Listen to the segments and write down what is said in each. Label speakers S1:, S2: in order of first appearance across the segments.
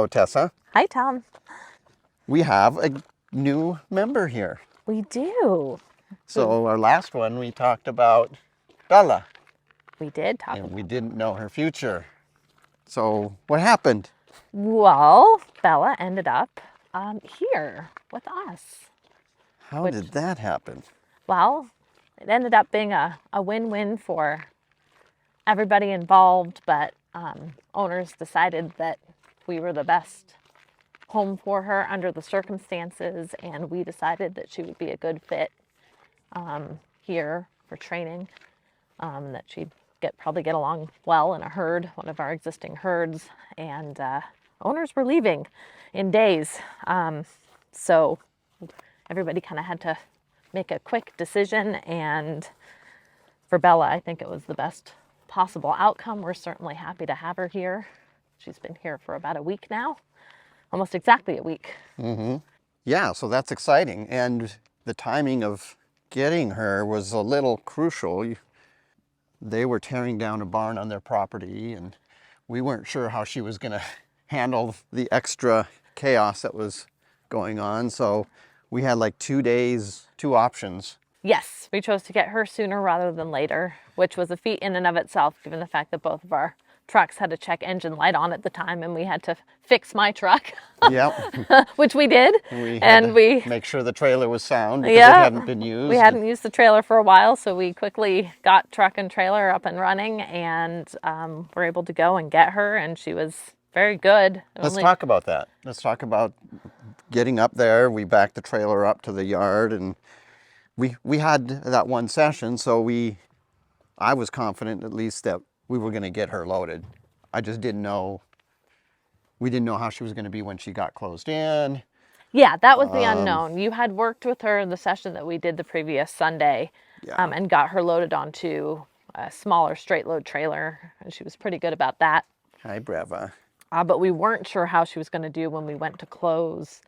S1: Hello, Tessa.
S2: Hi, Tom.
S1: We have a new member here.
S2: We do.
S1: So our last one, we talked about Bella.
S2: We did talk
S1: And
S2: about
S1: we didn't know her future. So what happened?
S2: Well, Bella ended up here with us.
S1: How did that happen?
S2: Well, it ended up being a win-win for everybody involved, but owners decided that we were the best home for her under the circumstances, and we decided that she would be a good fit here for training, that she'd probably get along well in a herd, one of our existing herds, and owners were leaving in days. So everybody kind of had to make a quick decision, and for Bella, I think it was the best possible outcome. We're certainly happy to have her here. She's been here for about a week now, almost exactly a week.
S1: Mm-hmm. Yeah, so that's exciting. And the timing of getting her was a little crucial. They were tearing down a barn on their property, and we weren't sure how she was going to handle the extra chaos that was going on. So we had like 2 days, 2 options.
S2: Yes, we chose to get her sooner rather than later, which was a feat in and of itself, given the fact that both of our trucks had a check engine light on at the time, and we had to fix my truck.
S1: Yep.
S2: Which we did.
S1: We had to make sure the trailer was sound because it hadn't been used.
S2: We hadn't used the trailer for a while, so we quickly got truck and trailer up and running, and were able to go and get her, and she was very good.
S1: Let's talk about that. Let's talk about getting up there. We backed the trailer up to the yard, and we had that one session, so I was confident at least that we were going to get her loaded. I just didn't know. We didn't know how she was going to be when she got closed in.
S2: Yeah, that was the unknown. You had worked with her in the session that we did the previous Sunday, and got her loaded onto a smaller straight load trailer, and she was pretty good about that.
S1: Hi, Breva.
S2: But we weren't sure how she was going to do when we went to close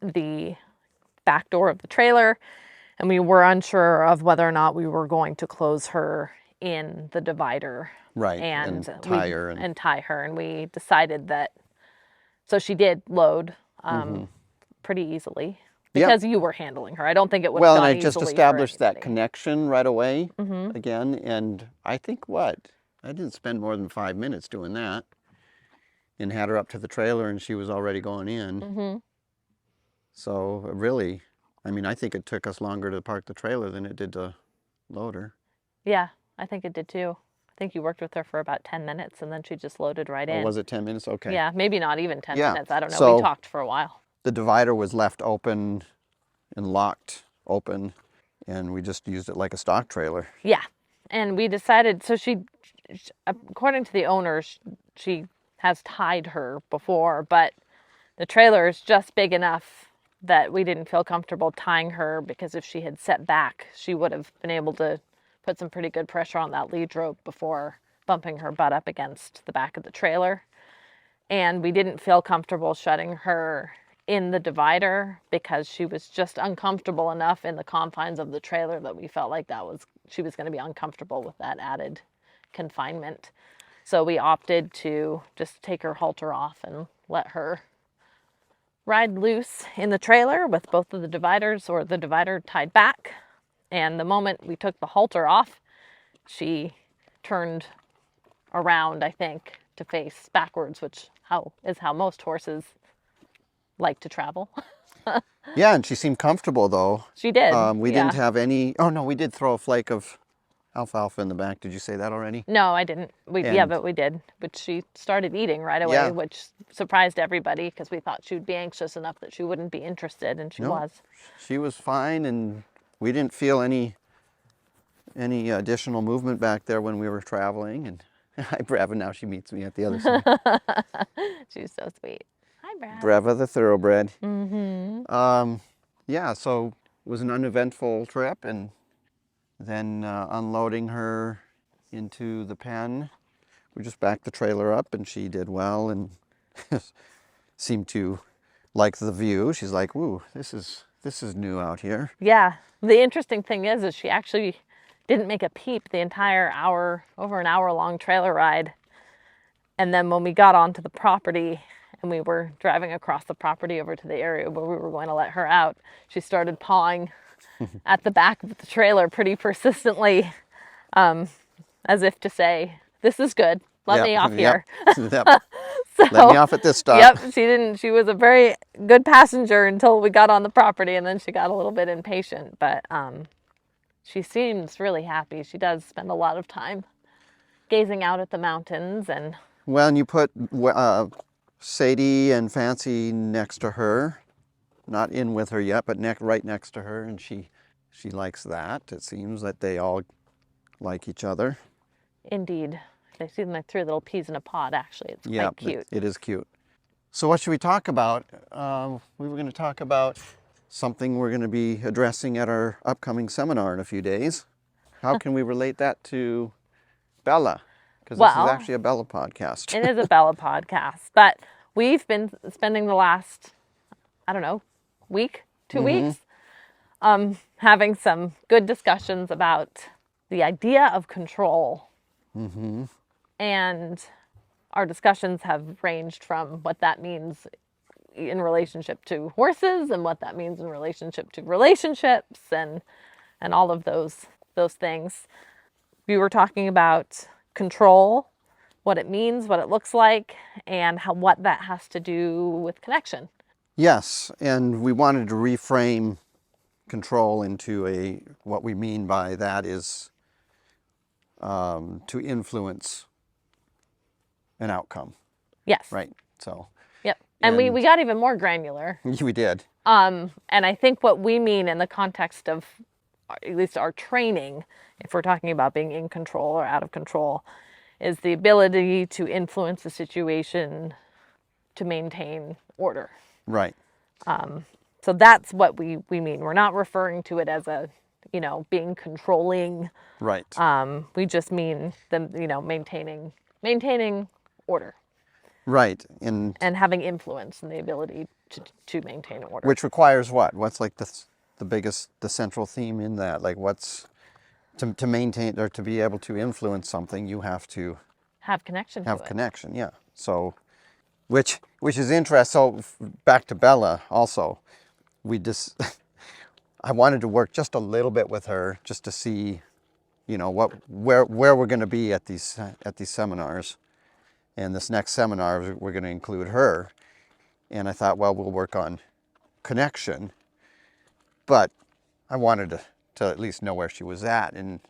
S2: the back door of the trailer, and we were unsure of whether or not we were going to close her in the divider.
S1: Right, and tie her.
S2: And tie her, and we decided that, so she did load pretty easily, because you were handling her. I don't think it would have gone easily.
S1: Well, and I just established that connection right away again, and I think I didn't spend more than 5 minutes doing that, and had her up to the trailer, and she was already going in. So really, I mean, I think it took us longer to park the trailer than it did to load her.
S2: Yeah, I think it did too. I think you worked with her for about 10 minutes, and then she just loaded right in.
S1: Oh, was it 10 minutes? Okay.
S2: Yeah, maybe not even 10 minutes. I don't know.
S1: So
S2: we talked for a while.
S1: The divider was left open and locked open, and we just used it like a stock trailer.
S2: Yeah, and we decided, so she, according to the owners, she has tied her before, but the trailer is just big enough that we didn't feel comfortable tying her, because if she had set back, she would have been able to put some pretty good pressure on that lead rope before bumping her butt up against the back of the trailer. And we didn't feel comfortable shutting her in the divider, because she was just uncomfortable enough in the confines of the trailer that we felt like she was going to be uncomfortable with that added confinement. So we opted to just take her halter off and let her ride loose in the trailer with both of the dividers, or the divider tied back. And the moment we took the halter off, she turned around, I think, to face backwards, which is how most horses like to travel.
S1: Yeah, and she seemed comfortable, though.
S2: She did.
S1: We didn't have any... Oh, no, we did throw a flake of alfalfa in the back. Did you say that already?
S2: No, I didn't. Yeah, but we did. But she started eating right away, which surprised everybody, because we thought she would be anxious enough that she wouldn't be interested, and she was. She
S1: was fine, and we didn't feel any additional movement back there when we were traveling. And hi, Breva. Now she meets me at the other side.
S2: She's so sweet. Hi, Breva.
S1: Breva the thoroughbred. Yeah, so it was an uneventful trip, and then unloading her into the pen, we just backed the trailer up, and she did well, and seemed to like the view. She's like, "Ooh, this is new out here."
S2: Yeah. The interesting thing is she actually didn't make a peep the entire hour, over an hour long trailer ride. And then when we got onto the property and we were driving across the property over to the area where we were going to let her out, she started pawing at the back of the trailer pretty persistently, as if to say, "This is good. Let me off here."
S1: Yep.
S2: So,
S1: Let me off at this stop.
S2: yep, she didn't. She was a very good passenger until we got on the property, and then she got a little bit impatient. But she seems really happy. She does spend a lot of time gazing out at the mountains and.
S1: Well, and you put Sadie and Fancy next to her, not in with her yet, but right next to her, and she likes that. It seems that they all like each other.
S2: Indeed. They seem like three little peas in a pod, actually. It's quite cute.
S1: It is cute. So what should we talk about? We were going to talk about something we're going to be addressing at our upcoming seminar in a few days. How can we relate that to Bella? Because this is actually a Bella podcast.
S2: It is a Bella podcast. But we've been spending the last, I don't know, week, 2 weeks, having some good discussions about the idea of control. And our discussions have ranged from what that means in relationship to horses and what that means in relationship to relationships and all of those things. We were talking about control, what it means, what it looks like, and what that has to do with connection.
S1: Yes, and we wanted to reframe control into what we mean by that is to influence an outcome.
S2: Yes.
S1: Right. So.
S2: Yep. And we got even more granular.
S1: We did.
S2: And I think what we mean in the context of at least our training, if we're talking about being in control or out of control, is the ability to influence a situation to maintain order.
S1: Right.
S2: So that's what we mean. We're not referring to it as being controlling.
S1: Right.
S2: We just mean maintaining order.
S1: Right. And
S2: having influence and the ability to maintain order.
S1: Which requires what? What's like the central theme in that? Like what's to maintain or to be able to influence something, you have to
S2: have connection.
S1: Have connection, yeah. So, which is interesting. So back to Bella also, I wanted to work just a little bit with her just to see, where we're going to be at these seminars. And this next seminar, we're going to include her. And I thought, well, we'll work on connection. But I wanted to at least know where she was at. And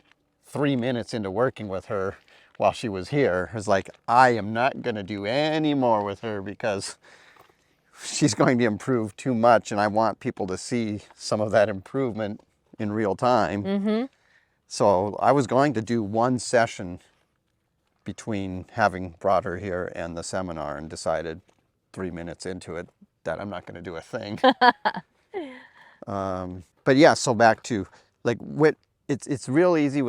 S1: 3 minutes into working with her while she was here, I was like, I am not going to do any more with her because she's going to improve too much. And I want people to see some of that improvement in real time. So I was going to do one session between having brought her here and the seminar and decided 3 minutes into it that I'm not going to do a thing. But yeah, so back to like it's real easy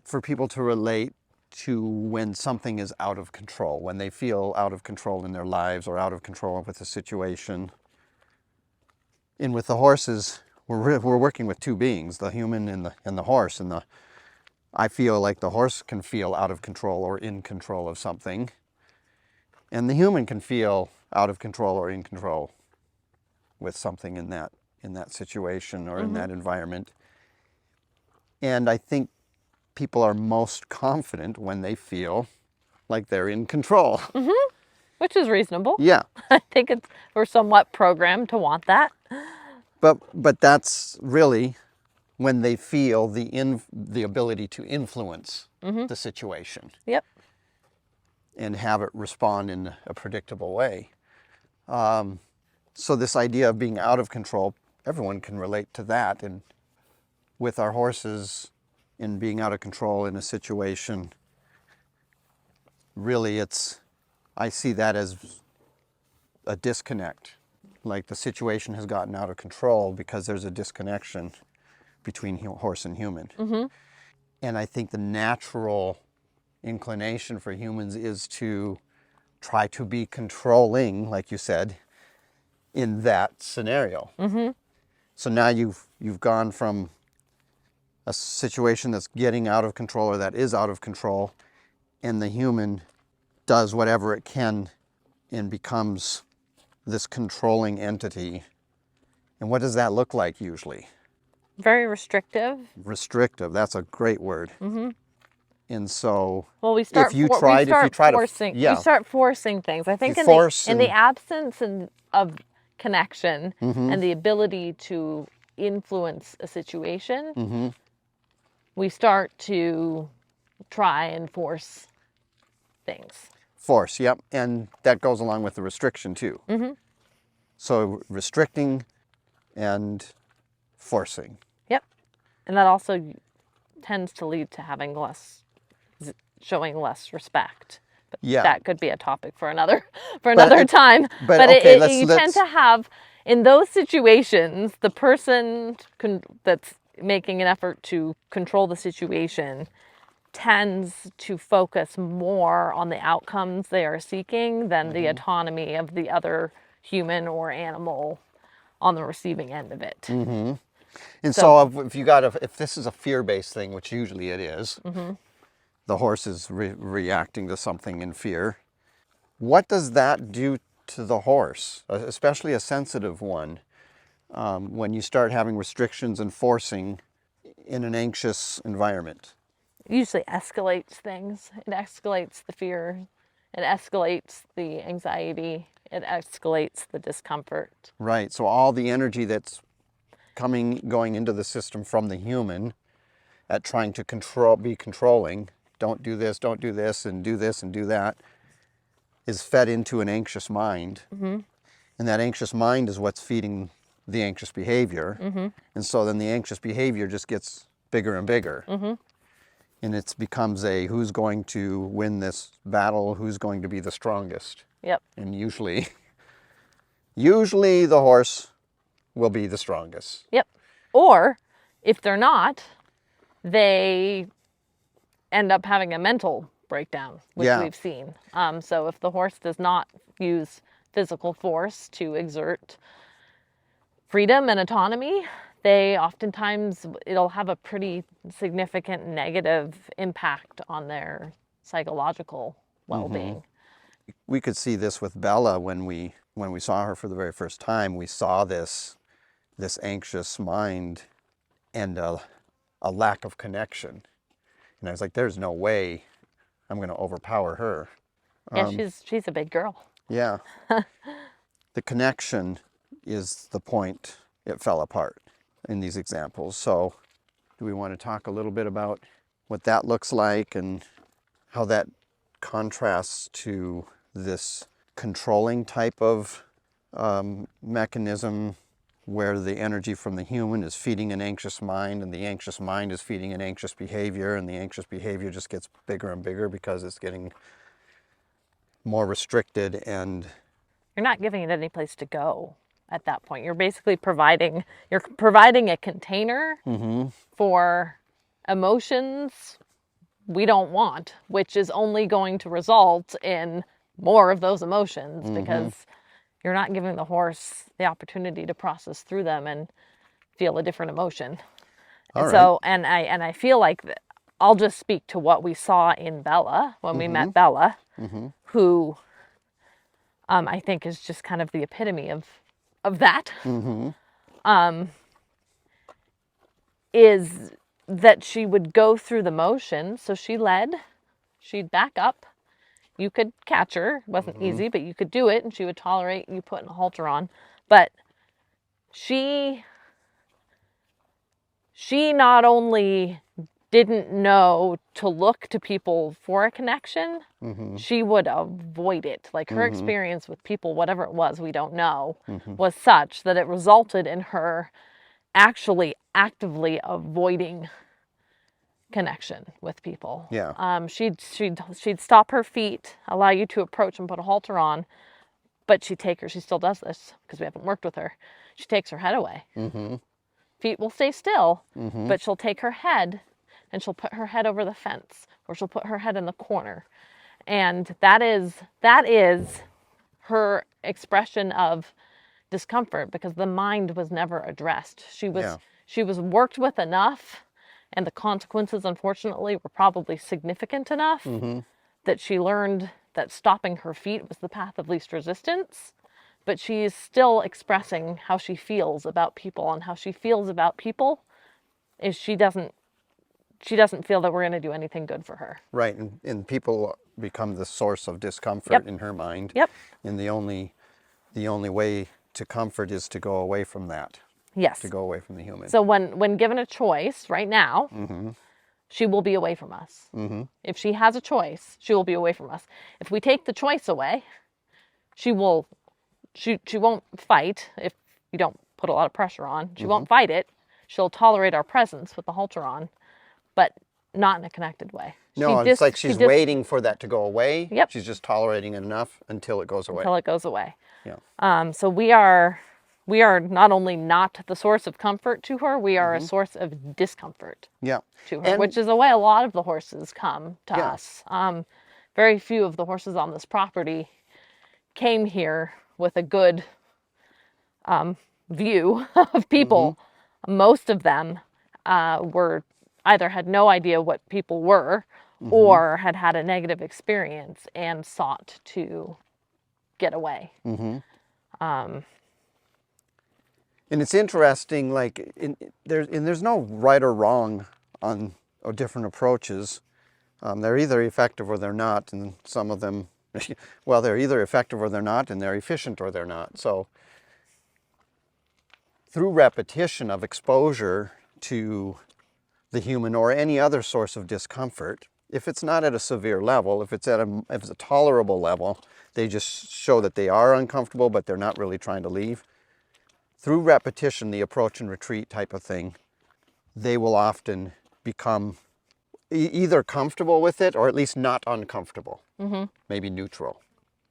S1: for people to relate to when something is out of control, when they feel out of control in their lives or out of control with a situation. And with the horses, we're working with two beings, the human and the horse, and I feel like the horse can feel out of control or in control of something, and the human can feel out of control or in control with something in that situation or in that environment. And I think people are most confident when they feel like they're in control.
S2: Which is reasonable.
S1: Yeah.
S2: I think we're somewhat programmed to want that.
S1: But that's really when they feel the ability to influence the situation.
S2: Yep.
S1: And have it respond in a predictable way. So this idea of being out of control, everyone can relate to that. And with our horses in being out of control in a situation, really I see that as a disconnect. Like the situation has gotten out of control because there's a disconnection between horse and human. And I think the natural inclination for humans is to try to be controlling, like you said, in that scenario. So now you've gone from a situation that's getting out of control or that is out of control, and the human does whatever it can and becomes this controlling entity. And what does that look like usually?
S2: Very restrictive.
S1: Restrictive. That's a great word.
S2: Mm-hmm.
S1: And so,
S2: Well,
S1: if you try to,
S2: we
S1: yeah,
S2: start forcing things. I
S1: if you
S2: think
S1: force
S2: in the
S1: and
S2: absence of connection
S1: mm-hmm,
S2: and the ability to influence a situation,
S1: mm-hmm,
S2: we start to try and force things.
S1: force, yep, and that goes along with the restriction too.
S2: Mm-hmm.
S1: So restricting and forcing.
S2: Yep. And that also tends to lead to having showing less respect. But
S1: Yeah,
S2: that could be a topic for another
S1: but
S2: time.
S1: but
S2: But
S1: okay,
S2: you tend to have in those situations the person that's making an effort to control the situation tends to focus more on the outcomes they are seeking than the autonomy of the other human or animal on the receiving end of it.
S1: Mm-hmm. And
S2: So
S1: so if this is a fear-based thing, which usually it is,
S2: mm-hmm.
S1: the horse is reacting to something in fear. What does that do to the horse, especially a sensitive one, when you start having restrictions and forcing in an anxious environment?
S2: It usually escalates things. It escalates the fear. It escalates the anxiety. It escalates the discomfort.
S1: Right. So all the energy that's going into the system from the human at trying to be controlling, don't do this, and do this and do that, is fed into an anxious mind.
S2: Mm-hmm.
S1: And that anxious mind is what's feeding the anxious behavior.
S2: Mm-hmm.
S1: And so then the anxious behavior just gets bigger and bigger.
S2: Mm-hmm.
S1: And it becomes a who's going to win this battle, who's going to be the strongest.
S2: Yep.
S1: And usually the horse will be the strongest.
S2: Yep. Or if they're not, they end up having a mental breakdown, which
S1: Yeah.
S2: we've seen. So if the horse does not use physical force to exert freedom and autonomy, they oftentimes, it'll have a pretty significant negative impact on their psychological well-being.
S1: Mm-hmm. We could see this with Bella when we saw her for the very first time. We saw this anxious mind and a lack of connection. And I was like, there's no way I'm going to overpower her.
S2: Yeah, she's a big girl.
S1: Yeah. The connection is the point it fell apart in these examples. So do we want to talk a little bit about what that looks like and how that contrasts to this controlling type of mechanism where the energy from the human is feeding an anxious mind and the anxious mind is feeding an anxious behavior, and the anxious behavior just gets bigger and bigger because it's getting more restricted, and
S2: You're not giving it any place to go at that point. You're basically providing a container
S1: mm-hmm.
S2: for emotions we don't want, which is only going to result in more of those emotions
S1: Mm-hmm.
S2: because you're not giving the horse the opportunity to process through them and feel a different emotion.
S1: All
S2: And
S1: right.
S2: so, and I feel like I'll just speak to what we saw in Bella when we met Bella,
S1: Mm-hmm.
S2: who I think is just kind of the epitome of that.
S1: Mm-hmm.
S2: Is that she would go through the motion. So she led, she'd back up. You could catch her. It wasn't easy, but you could do it, and she would tolerate you putting a halter on. But she not only didn't know to look to people for a connection,
S1: Mm-hmm.
S2: she would avoid it. Like her
S1: Mm-hmm.
S2: experience with people, whatever it was, we don't know,
S1: Mm-hmm.
S2: was such that it resulted in her actually actively avoiding connection with people.
S1: Yeah.
S2: She'd stop her feet, allow you to approach and put a halter on, but she still does this because we haven't worked with her. She takes her head away.
S1: Mm-hmm.
S2: Feet will stay still,
S1: Mm-hmm.
S2: but she'll take her head and she'll put her head over the fence, or she'll put her head in the corner. And that is her expression of discomfort because the mind was never addressed. She was worked with enough, and the consequences, unfortunately, were probably significant enough
S1: Mm-hmm.
S2: that she learned that stopping her feet was the path of least resistance, but she's still expressing how she feels about people, and how she feels about people is she doesn't feel that we're going to do anything good for her.
S1: Right, and people become the source of discomfort
S2: Yep.
S1: in her mind.
S2: Yep.
S1: And the only way to comfort is to go away from that,
S2: Yes.
S1: to go away from the human.
S2: So when given a choice right now,
S1: Mm-hmm.
S2: she will be away from us.
S1: Mm-hmm.
S2: If she has a choice, she will be away from us. If we take the choice away, she won't fight if you don't put a lot of pressure on. She won't fight it. She'll tolerate our presence with the halter on, but not in a connected way.
S1: No, it's like she's waiting for that to go away.
S2: Yep.
S1: She's just tolerating it enough until it goes away.
S2: Until it goes away.
S1: Yeah.
S2: So we are not only not the source of comfort to her, we are a source of discomfort
S1: Yeah.
S2: to her, which is the way a lot of the horses come to
S1: Yeah.
S2: us. Very few of the horses on this property came here with a good view of people. Most of them were either had no idea what people were or had had a negative experience and sought to get away.
S1: And it's interesting, like, there's no right or wrong on or different approaches. They're either effective or they're not, and some of them, well, they're either effective or they're not, and they're efficient or they're not. So through repetition of exposure to the human or any other source of discomfort, if it's not at a severe level, if it's a tolerable level, they just show that they are uncomfortable, but they're not really trying to leave. Through repetition, the approach and retreat type of thing, they will often become either comfortable with it or at least not uncomfortable, maybe neutral.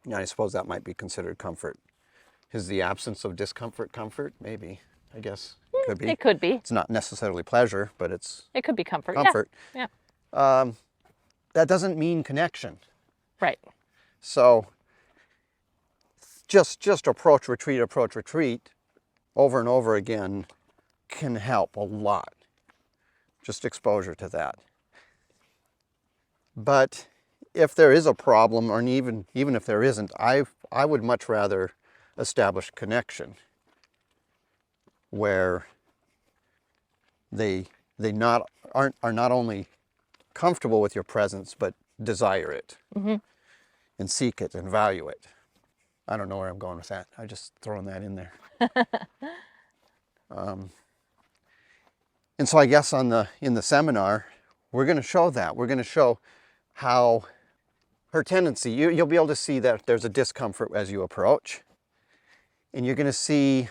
S1: And I suppose that might be considered comfort. Is the absence of discomfort comfort? Maybe, I guess. Could be.
S2: It could be.
S1: It's not necessarily pleasure, but it
S2: could be comfort.
S1: comfort.
S2: Yeah.
S1: That doesn't mean connection.
S2: Right.
S1: So just approach, retreat, over and over again can help a lot. Just exposure to that. But if there is a problem, or even if there isn't, I would much rather establish connection where they are not only comfortable with your presence, but desire it and seek it and value it. I don't know where I'm going with that. I just throwing that in there. And so I guess in the seminar, we're going to show that. We're going to show how her tendency, you'll be able to see that there's a discomfort as you approach. And you're going to see,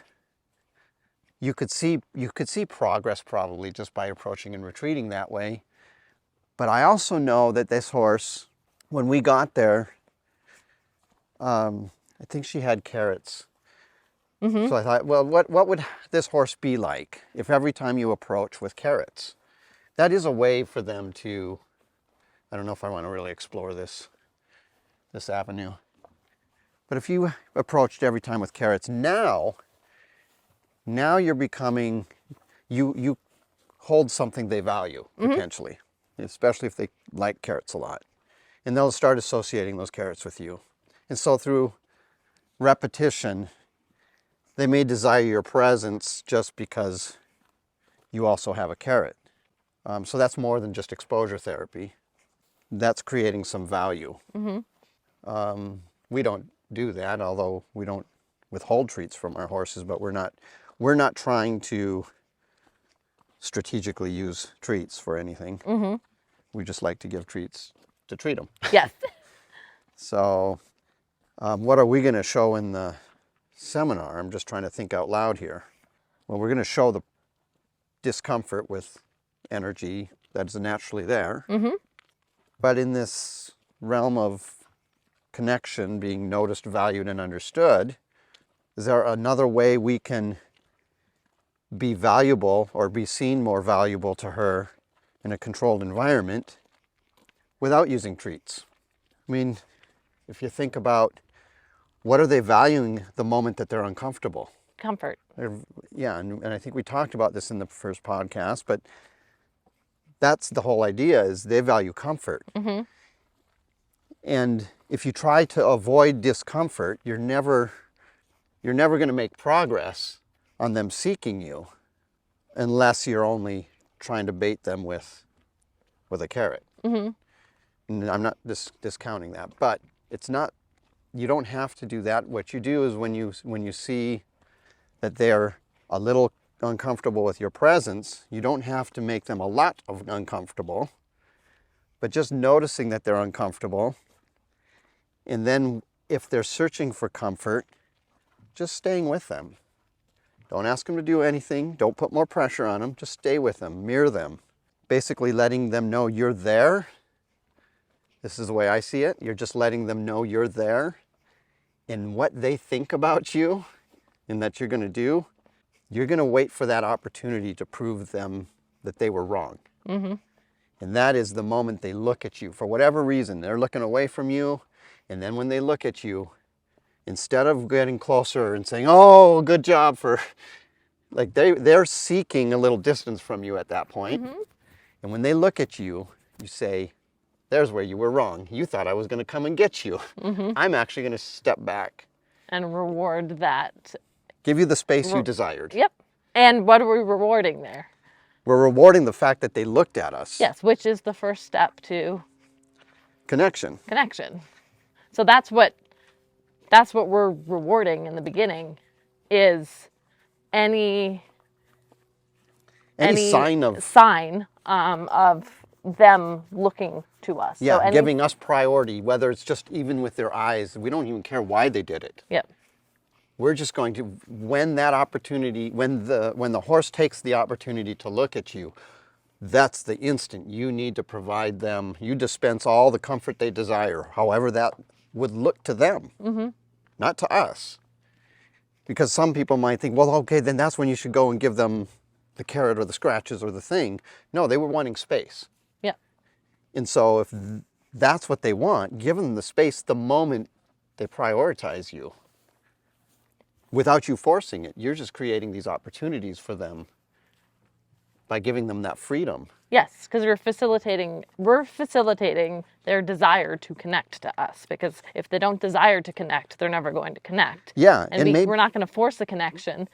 S1: you could see progress probably just by approaching and retreating that way. But I also know that this horse, when we got there, I think she had carrots. So I thought, well, what would this horse be like if every time you approach with carrots? That is a way for them to, I don't know if I want to really explore this avenue. But if you approached every time with carrots, now you're becoming, you hold something they value, potentially, especially if they like carrots a lot. And they'll start associating those carrots with you. And so through repetition, they may desire your presence just because you also have a carrot. So that's more than just exposure therapy. That's creating some value. We don't do that, although we don't withhold treats from our horses, but we're not trying to strategically use treats for anything. We just like to give treats to treat them.
S2: Yes.
S1: So what are we going to show in the seminar? I'm just trying to think out loud here. Well, we're going to show the discomfort with energy that's naturally there. But in this realm of connection, being noticed, valued, and understood, is there another way we can be valuable or be seen more valuable to her in a controlled environment without using treats? I mean, if you think about what are they valuing the moment that they're uncomfortable?
S2: Comfort.
S1: Yeah, and I think we talked about this in the first podcast, but that's the whole idea, is they value comfort. And if you try to avoid discomfort, you're never going to make progress on them seeking you unless you're only trying to bait them with a carrot. And I'm not discounting that, but it's not, you don't have to do that. What you do is when you see that they're a little uncomfortable with your presence, you don't have to make them a lot of uncomfortable, but just noticing that they're uncomfortable. And then if they're searching for comfort, just staying with them. Don't ask them to do anything. Don't put more pressure on them. Just stay with them, mirror them. Basically letting them know you're there. This is the way I see it. You're just letting them know you're there. And what they think about you and that you're going to do, you're going to wait for that opportunity to prove them that they were wrong. And that is the moment they look at you. For whatever reason, they're looking away from you. And then when they look at you, instead of getting closer and saying, oh, good job for, like they're seeking a little distance from you at that point. And when they look at you, you say, there's where you were wrong. You thought I was going to come and get you. I'm actually going to step back.
S2: And reward that.
S1: Give you the space you desired.
S2: Yep. And what are we rewarding there?
S1: We're rewarding the fact that they looked at us.
S2: Yes, which is the first step to
S1: Connection.
S2: So that's what we're rewarding in the beginning, is any
S1: sign of
S2: them looking to us.
S1: Yeah,
S2: so
S1: giving us priority, whether it's just even with their eyes. We don't even care why they did it.
S2: Yep.
S1: We're just going to, when that opportunity, when the horse takes the opportunity to look at you, that's the instant you need to provide them. You dispense all the comfort they desire, however that would look to them, not to us. Because some people might think, well, okay, then that's when you should go and give them the carrot or the scratches or the thing. No, they were wanting space.
S2: Yep.
S1: And so if that's what they want, give them the space the moment they prioritize you. Without you forcing it, you're just creating these opportunities for them by giving them that freedom.
S2: Yes, because we're facilitating their desire to connect to us. Because if they don't desire to connect, they're never going to connect.
S1: Yeah,
S2: and we're not going to force a connection.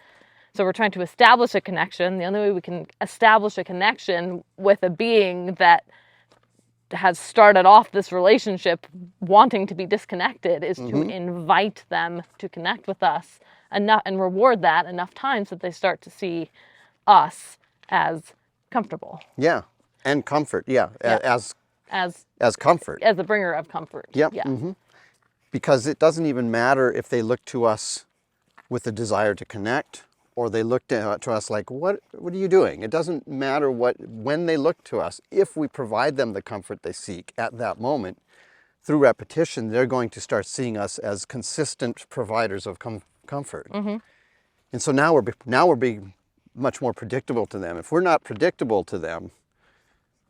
S2: So we're trying to establish a connection. The only way we can establish a connection with a being that has started off this relationship wanting to be disconnected is to invite them to connect with us enough and reward that enough times that they start to see us as comfortable.
S1: Yeah, and comfort. Yeah, as comfort.
S2: As the bringer of comfort.
S1: Yep.
S2: Yeah.
S1: Because it doesn't even matter if they look to us with a desire to connect, or they look to us like, what are you doing? It doesn't matter when they look to us. If we provide them the comfort they seek at that moment, through repetition, they're going to start seeing us as consistent providers of comfort. And so now we're being much more predictable to them. If we're not predictable to them,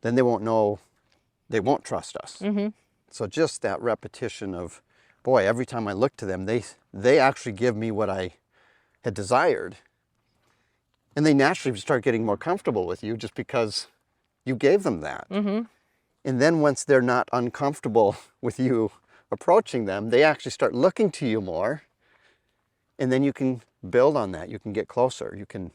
S1: then they won't trust us. So just that repetition of, boy, every time I look to them, they actually give me what I had desired. And they naturally start getting more comfortable with you just because you gave them that. And then once they're not uncomfortable with you approaching them, they actually start looking to you more. And then you can build on that. You can get closer. You can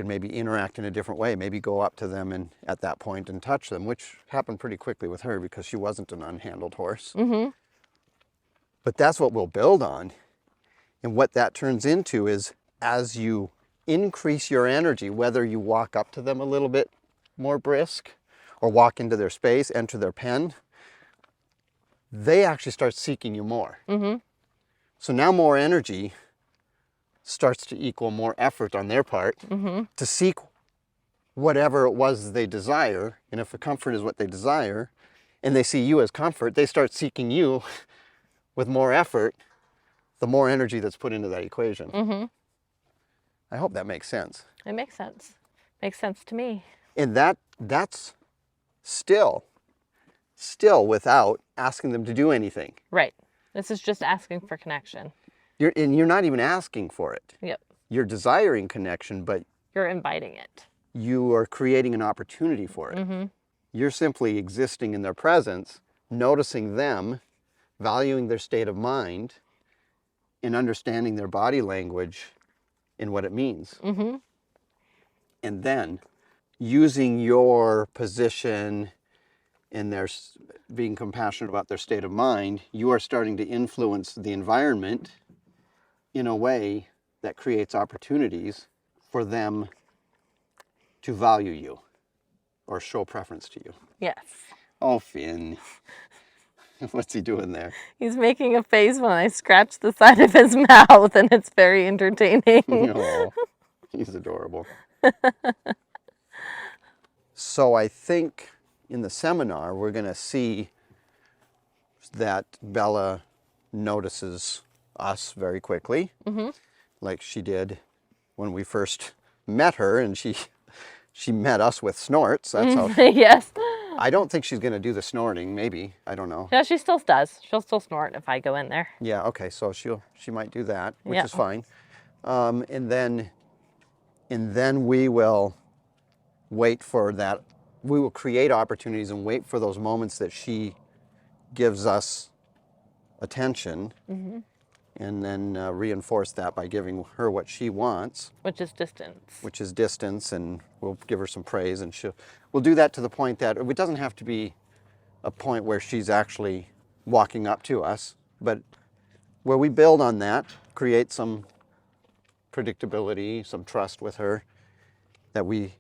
S1: maybe interact in a different way. Maybe go up to them and at that point and touch them, which happened pretty quickly with her because she wasn't an unhandled horse. But that's what we'll build on. And what that turns into is, as you increase your energy, whether you walk up to them a little bit more brisk or walk into their space, enter their pen, they actually start seeking you more. So now more energy starts to equal more effort on their part to seek whatever it was they desire. And if the comfort is what they desire, and they see you as comfort, they start seeking you with more effort, the more energy that's put into that equation. I hope that makes sense.
S2: It makes sense. Makes sense to me.
S1: And that's still without asking them to do anything.
S2: Right. This is just asking for connection.
S1: You're not even asking for it.
S2: Yep.
S1: You're desiring connection, but
S2: you're inviting it.
S1: You are creating an opportunity for it. You're simply existing in their presence, noticing them, valuing their state of mind, and understanding their body language and what it means.
S2: Mm-hmm.
S1: And then using your position and their being compassionate about their state of mind, you are starting to influence the environment in a way that creates opportunities for them to value you or show preference to you.
S2: Yes.
S1: Oh, Finn. What's he doing there?
S2: He's making a face when I scratch the side of his mouth, and it's very entertaining.
S1: Oh, he's adorable. So I think in the seminar, we're going to see that Bella notices us very quickly, like she did when we first met her, and she met us with snorts. That's how.
S2: Yes.
S1: I don't think she's going to do the snorting. Maybe, I don't know.
S2: Yeah, she still does. She'll still snort if I go in there.
S1: Yeah. Okay. So she might do that, which
S2: Yeah.
S1: is fine. And then we will wait for that. We will create opportunities and wait for those moments that she gives us attention, and then reinforce that by giving her what she wants,
S2: Which is distance.
S1: which is distance, and we'll give her some praise, and we'll do that to the point that it doesn't have to be a point where she's actually walking up to us, but where we build on that, create some predictability, some trust with her, that we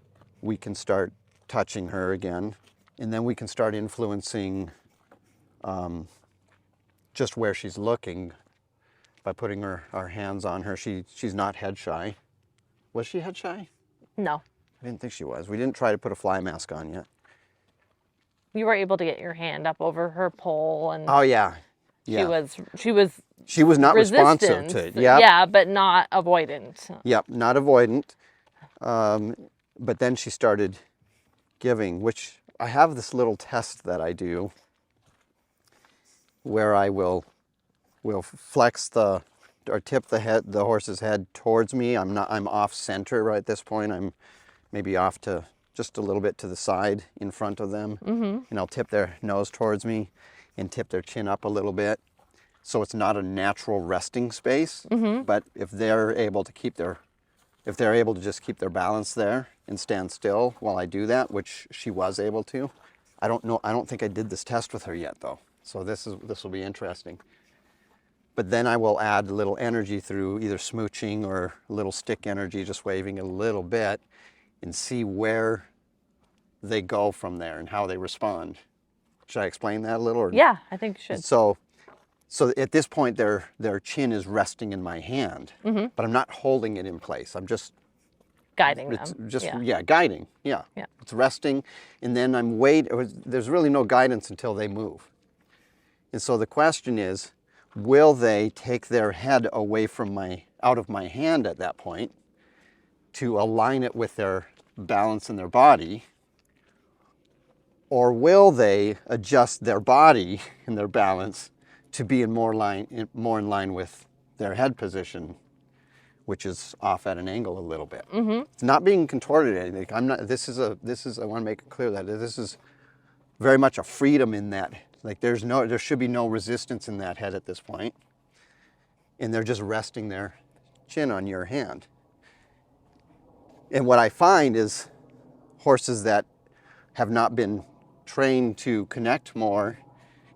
S1: can start touching her again, and then we can start influencing just where she's looking by putting our hands on her. She's not head shy. Was she head shy?
S2: No.
S1: I didn't think she was. We didn't try to put a fly mask on yet.
S2: You were able to get your hand up over her pole, and
S1: Oh yeah,
S2: she
S1: yeah.
S2: was
S1: She was not responsive
S2: resistant.
S1: to it. Yep.
S2: Yeah, but not avoidant.
S1: Yep, not avoidant. But then she started giving, which I have this little test that I do where I will flex or tip the horse's head towards me. I'm off center right at this point. I'm maybe off to just a little bit to the side in front of them. And I'll tip their nose towards me and tip their chin up a little bit. So it's not a natural resting space, but if they're able to just keep their balance there and stand still while I do that, which she was able to. I don't think I did this test with her yet though. So this will be interesting. But then I will add a little energy through either smooching or a little stick energy, just waving a little bit, and see where they go from there and how they respond. Should I explain that a little? Or?
S2: Yeah, I think you should.
S1: So at this point, their chin is resting in my hand, but I'm not holding it in place. I'm just
S2: Guiding them.
S1: It's just
S2: Yeah.
S1: guiding. Yeah.
S2: Yeah.
S1: It's resting, and then I'm waiting. There's really no guidance until they move. And so the question is, will they take their head away from out of my hand at that point to align it with their balance in their body? Or will they adjust their body and their balance to be more in line with their head position, which is off at an angle a little bit? It's not being contorted or anything. I'm not. This is. I want to make it clear that this is very much a freedom in that. Like there should be no resistance in that head at this point, and they're just resting their chin on your hand. And what I find is horses that have not been trained to connect more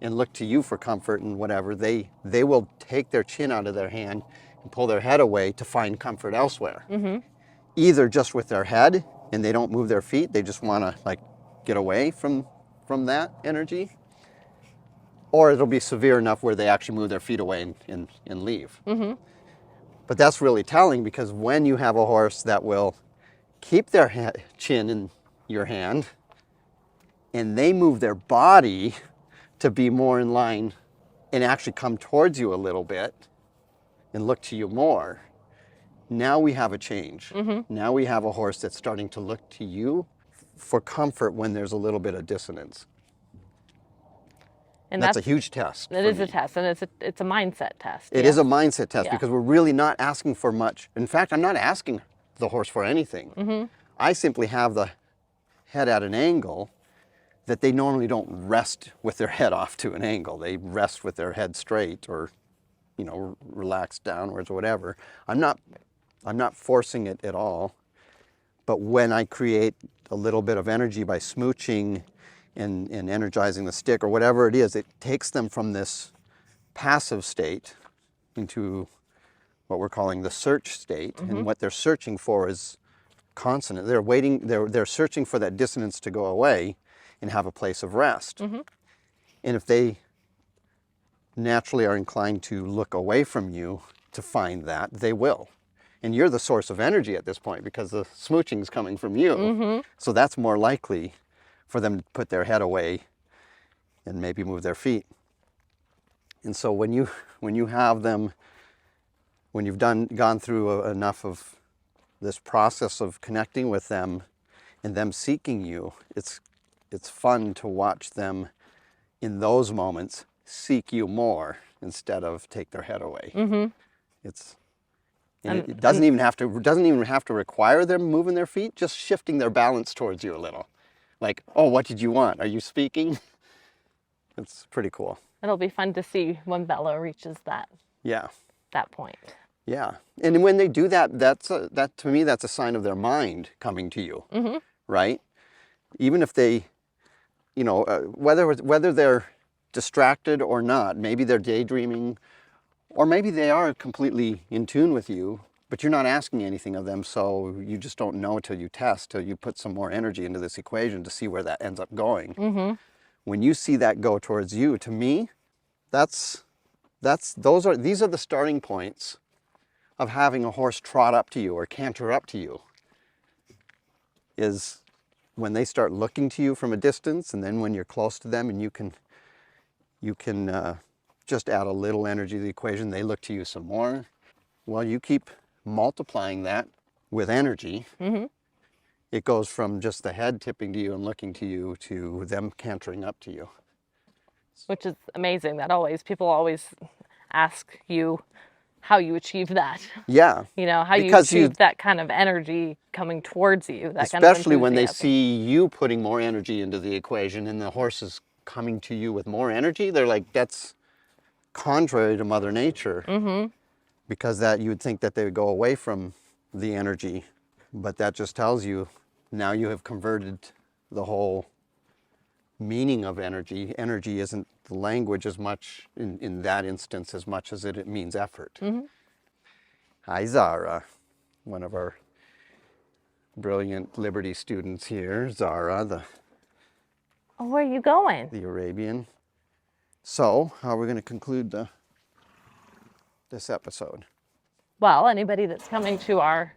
S1: and look to you for comfort and whatever, they will take their chin out of their hand and pull their head away to find comfort elsewhere. Either just with their head and they don't move their feet, they just want to like get away from that energy, or it'll be severe enough where they actually move their feet away and leave. But that's really telling, because when you have a horse that will keep their chin in your hand and they move their body to be more in line and actually come towards you a little bit and look to you more, now we have a change. Now we have a horse that's starting to look to you for comfort when there's a little bit of dissonance. And that's a huge test.
S2: It is a test, and it's a mindset test.
S1: It is a mindset test,
S2: Yeah.
S1: because we're really not asking for much. In fact, I'm not asking the horse for anything. I simply have the head at an angle that they normally don't rest with their head off to an angle. They rest with their head straight, or relaxed downwards or whatever. I'm not forcing it at all. But when I create a little bit of energy by smooching and energizing the stick or whatever it is, it takes them from this passive state into what we're calling the search state. And what they're searching for is consonant. They're searching for that dissonance to go away and have a place of rest. And if they naturally are inclined to look away from you to find that, they will. And you're the source of energy at this point because the smooching is coming from you. So that's more likely for them to put their head away and maybe move their feet. And so when you have them, when you've gone through enough of this process of connecting with them and them seeking you, it's fun to watch them in those moments seek you more instead of take their head away. It doesn't even have to require them moving their feet, just shifting their balance towards you a little. Like, oh, what did you want? Are you speaking? It's pretty cool.
S2: It'll be fun to see when Bella reaches that point.
S1: Yeah. And when they do that, that to me, that's a sign of their mind coming to you, right? Even if they, whether they're distracted or not, maybe they're daydreaming, or maybe they are completely in tune with you, but you're not asking anything of them, so you just don't know till you test, till you put some more energy into this equation to see where that ends up going. When you see that go towards you, to me, these are the starting points of having a horse trot up to you or canter up to you, is when they start looking to you from a distance, and then when you're close to them and you can just add a little energy to the equation, they look to you some more. Well, you keep multiplying that with energy. It goes from just the head tipping to you and looking to you to them cantering up to you.
S2: Which is amazing. People always ask you how you achieve that.
S1: Yeah.
S2: How you achieve that kind of energy coming towards you.
S1: Especially when they see you putting more energy into the equation and the horse is coming to you with more energy, they're like, that's contrary to Mother Nature. Because that you would think that they would go away from the energy, but that just tells you now you have converted the whole meaning of energy. Energy isn't the language as much in that instance as much as it means effort. Hi, Zara, one of our brilliant Liberty students here. Zara,
S2: where are you going?
S1: The Arabian. So, how are we going to conclude this episode?
S2: Well, anybody that's coming to our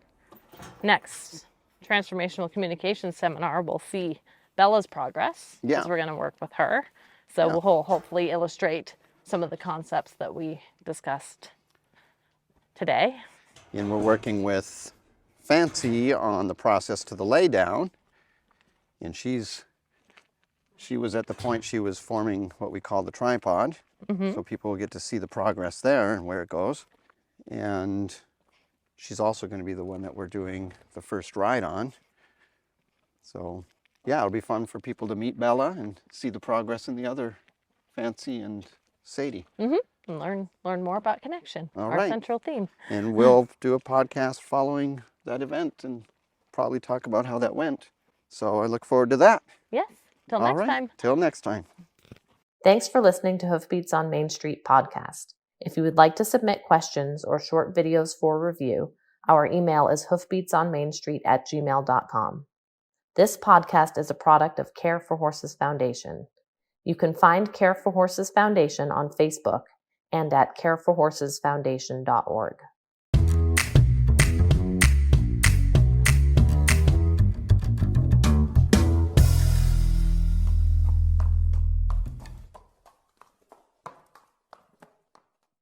S2: next Transformational Communication seminar will see Bella's progress, because we're going to work with her. So we'll hopefully illustrate some of the concepts that we discussed today.
S1: And we're working with Fancy on the process to the lay down. And she was at the point she was forming what we call the tripod. So people will get to see the progress there and where it goes. And she's also going to be the one that we're doing the first ride on. So yeah, it'll be fun for people to meet Bella and see the progress in the other Fancy and Sadie.
S2: And learn more about connection, our central theme.
S1: And we'll do a podcast following that event and probably talk about how that went. So I look forward to that.
S2: Yes. Till next time.
S1: Till next time.
S3: Thanks for listening to Hoofbeats on Main Street podcast. If you would like to submit questions or short videos for review, our email is hoofbeatsonmainstreet@gmail.com. This podcast is a product of C.A.R.E for Horses Foundation. You can find C.A.R.E for Horses Foundation on Facebook and at careforhorsesfoundation.org.